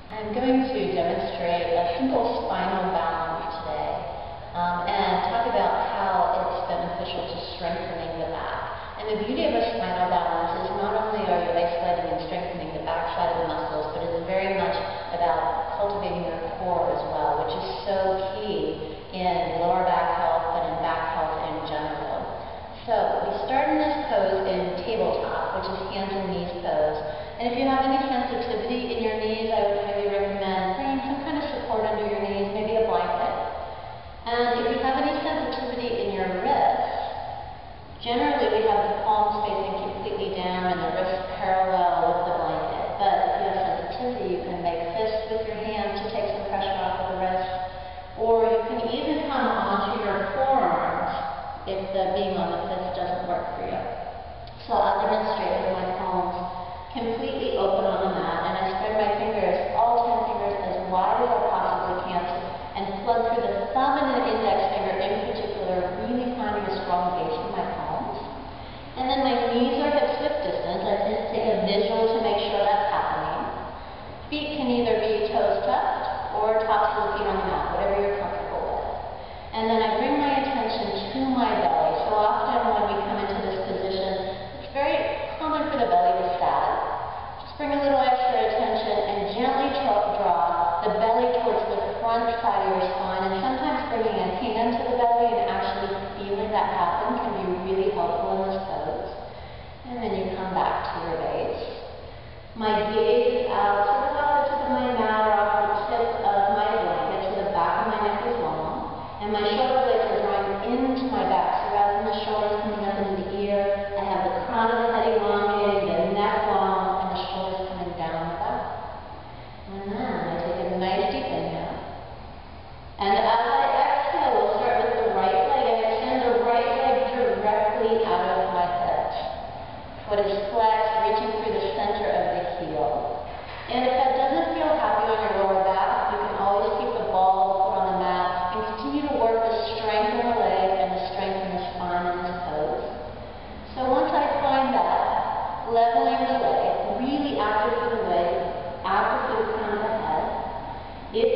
I'm going to demonstrate a simple spinal balance today and talk about how it's beneficial to strengthening the back. And the beauty of a spinal balance is not only are you isolating and strengthening the back side of the muscles, but it's very much about cultivating your core as well, which is so key in lower back health and in back health in general. So we start in this pose in tabletop, which is hands and knees pose. And if you have any sensitivity in your knees, I would highly recommend bringing some kind of support under your knees, maybe a blanket. And if you have any sensitivity in your wrists, generally we have the palms facing completely down and the wrists parallel with the blanket. But if you have sensitivity, you can make fists with your hands to take some pressure off of the wrist. Or you can even come onto your forearms if being on the fist doesn't work for you. So I'll demonstrate with my palms completely open on the mat, and I spread my fingers, all 10 fingers, as wide as I possibly can, and plug through the thumb and the index finger in particular, really finding a strong base in my palms. And then my knees are hip width distance. I just take a visual to make sure that's happening. Feet can either be toes tucked or tops of the feet on the mat, whatever you're comfortable with. And then I bring my attention to my belly. So often when we come into this position, it's very common for the belly to sag. Just bring a little extra attention and gently draw the belly towards the front side of your spine. And sometimes bringing a hand to the belly and actually feeling that happen can be really helpful in this pose. And then you come back to your base. My gaze is out, sort of off the tip of my mat or off the tip of my blanket, so the back of my neck is long. And my shoulder blades are drawing into my back. So rather than the shoulders coming up into the ear, I have the crown of the head elongating, the neck long, and the shoulders coming down the back. And then I take a nice deep inhale. And as I exhale, we'll start with the right leg. I extend the right leg directly out of my hips. Foot is flexed, reaching through the center of the heel. And if that doesn't feel happy on your lower back, you can always keep the ball of the foot on the mat and continue to work the strength in the leg and the strength in the spine in this pose. So once I find that, leveling the leg, really active for the leg, active for the crown of the head. If